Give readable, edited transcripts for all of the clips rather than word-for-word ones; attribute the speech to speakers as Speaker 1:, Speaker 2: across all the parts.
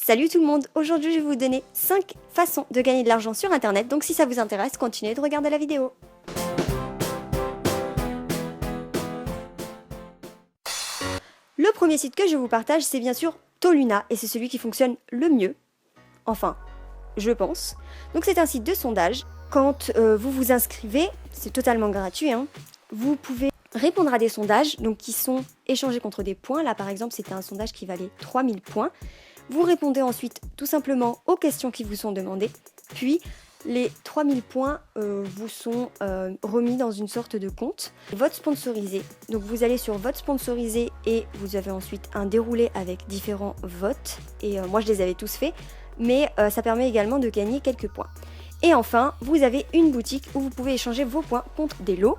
Speaker 1: Salut tout le monde, aujourd'hui je vais vous donner 5 façons de gagner de l'argent sur internet, donc si ça vous intéresse, continuez de regarder la vidéo. Le premier site que je vous partage, c'est bien sûr Toluna, et c'est celui qui fonctionne le mieux, enfin, je pense. Donc c'est un site de sondage. Quand vous vous inscrivez, c'est totalement gratuit, hein. Vous pouvez répondre à des sondages donc qui sont échangés contre des points. Là par exemple c'était un sondage qui valait 3000 points. Vous répondez ensuite tout simplement aux questions qui vous sont demandées, puis les 3000 points vous sont remis dans une sorte de compte. Vote sponsorisé, donc vous allez sur vote sponsorisé et vous avez ensuite un déroulé avec différents votes, et moi je les avais tous faits, mais ça permet également de gagner quelques points. Et enfin, vous avez une boutique où vous pouvez échanger vos points contre des lots.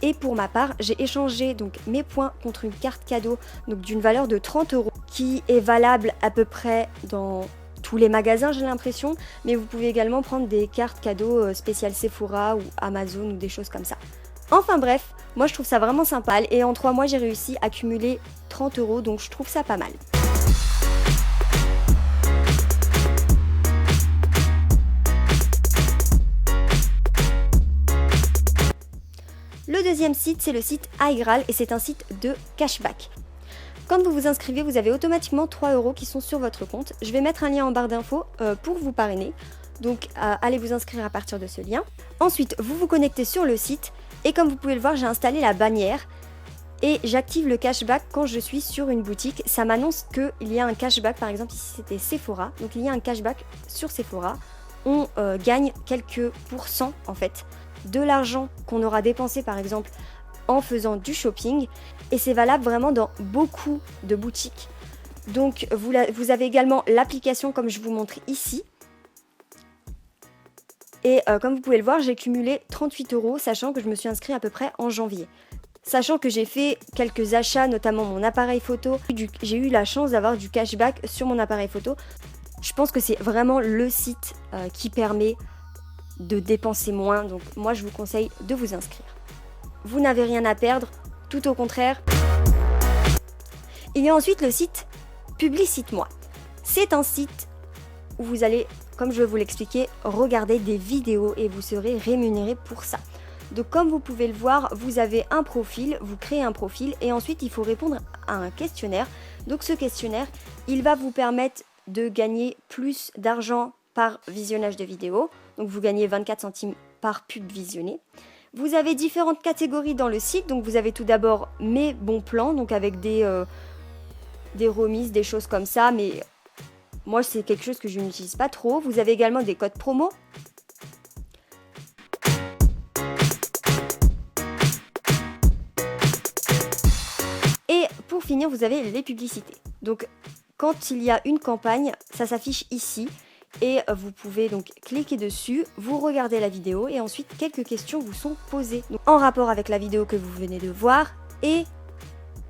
Speaker 1: Et pour ma part, j'ai échangé donc mes points contre une carte cadeau donc d'une valeur de 30 € qui est valable à peu près dans tous les magasins, j'ai l'impression, mais vous pouvez également prendre des cartes cadeaux spéciales Sephora ou Amazon ou des choses comme ça. Enfin bref, moi je trouve ça vraiment sympa et en 3 mois j'ai réussi à cumuler 30 €, donc je trouve ça pas mal. Le deuxième site, c'est le site iGraal et c'est un site de cashback. Quand vous vous inscrivez, vous avez automatiquement 3 € qui sont sur votre compte. Je vais mettre un lien en barre d'infos pour vous parrainer. Donc allez vous inscrire à partir de ce lien. Ensuite, vous vous connectez sur le site et comme vous pouvez le voir, j'ai installé la bannière et j'active le cashback quand je suis sur une boutique. Ça m'annonce qu'il y a un cashback, par exemple ici c'était Sephora. Donc il y a un cashback sur Sephora. On gagne quelques pourcents en fait de l'argent qu'on aura dépensé par exemple en faisant du shopping, et c'est valable vraiment dans beaucoup de boutiques. Donc vous avez également l'application comme je vous montre ici, et comme vous pouvez le voir, j'ai cumulé 38 €, sachant que je me suis inscrite à peu près en janvier. Sachant que j'ai fait quelques achats, notamment mon appareil photo, j'ai eu la chance d'avoir du cashback sur mon appareil photo. Je pense que c'est vraiment le site qui permet de dépenser moins, donc moi je vous conseille de vous inscrire. Vous n'avez rien à perdre, tout au contraire. Il y a ensuite le site Publicite-moi. C'est un site où vous allez, comme je vais vous l'expliquer, regarder des vidéos et vous serez rémunéré pour ça. Donc comme vous pouvez le voir, vous avez un profil, vous créez un profil et ensuite il faut répondre à un questionnaire. Donc ce questionnaire, il va vous permettre de gagner plus d'argent par visionnage de vidéos. Donc vous gagnez 24 centimes par pub visionnée. Vous avez différentes catégories dans le site. Donc vous avez tout d'abord mes bons plans, donc avec des remises, des choses comme ça. Mais moi c'est quelque chose que je n'utilise pas trop. Vous avez également des codes promo. Et pour finir, vous avez les publicités. Donc quand il y a une campagne, ça s'affiche ici. Et vous pouvez donc cliquer dessus, vous regardez la vidéo et ensuite quelques questions vous sont posées donc, en rapport avec la vidéo que vous venez de voir, et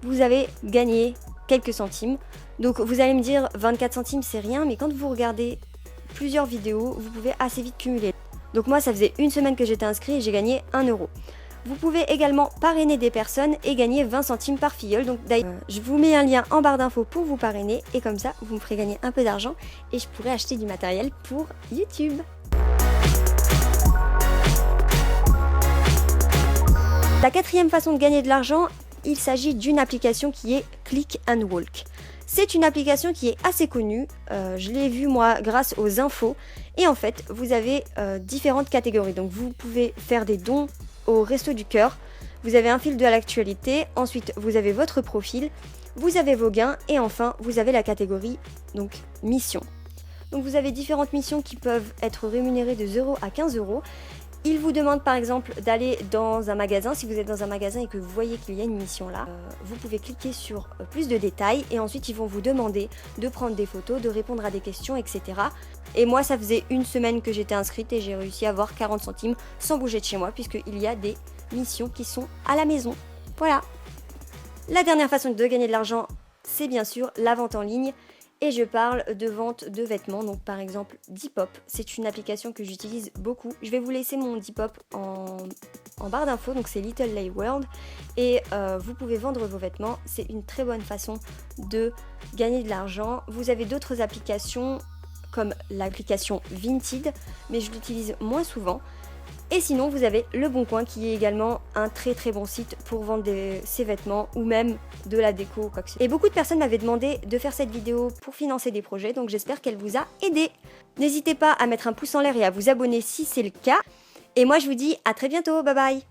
Speaker 1: vous avez gagné quelques centimes. Donc vous allez me dire 24 centimes c'est rien, mais quand vous regardez plusieurs vidéos, vous pouvez assez vite cumuler. Donc moi ça faisait une semaine que j'étais inscrit et j'ai gagné 1 €. Vous pouvez également parrainer des personnes et gagner 20 centimes par filleul. Donc d'ailleurs, je vous mets un lien en barre d'infos pour vous parrainer et comme ça, vous me ferez gagner un peu d'argent et je pourrai acheter du matériel pour YouTube. La quatrième façon de gagner de l'argent, il s'agit d'une application qui est Click and Walk. C'est une application qui est assez connue, je l'ai vue moi grâce aux infos et en fait, vous avez différentes catégories. Donc vous pouvez faire des dons au Resto du Cœur, vous avez un fil de l'actualité, ensuite vous avez votre profil, vous avez vos gains et enfin vous avez la catégorie donc mission. Donc vous avez différentes missions qui peuvent être rémunérées de 0 à 15 €. Ils vous demandent par exemple d'aller dans un magasin. Si vous êtes dans un magasin et que vous voyez qu'il y a une mission là, vous pouvez cliquer sur plus de détails et ensuite ils vont vous demander de prendre des photos, de répondre à des questions, etc. Et moi ça faisait une semaine que j'étais inscrite et j'ai réussi à avoir 40 centimes sans bouger de chez moi puisqu'il y a des missions qui sont à la maison. Voilà. La dernière façon de gagner de l'argent, c'est bien sûr la vente en ligne. Et je parle de vente de vêtements, donc par exemple Depop, c'est une application que j'utilise beaucoup. Je vais vous laisser mon Depop en barre d'infos, donc c'est Little Lay World. Et vous pouvez vendre vos vêtements, c'est une très bonne façon de gagner de l'argent. Vous avez d'autres applications comme l'application Vinted, mais je l'utilise moins souvent. Et sinon, vous avez Le Bon Coin qui est également un très très bon site pour vendre ses vêtements ou même de la déco ou quoi que ce soit. Et beaucoup de personnes m'avaient demandé de faire cette vidéo pour financer des projets, donc j'espère qu'elle vous a aidé. N'hésitez pas à mettre un pouce en l'air et à vous abonner si c'est le cas. Et moi je vous dis à très bientôt, bye bye!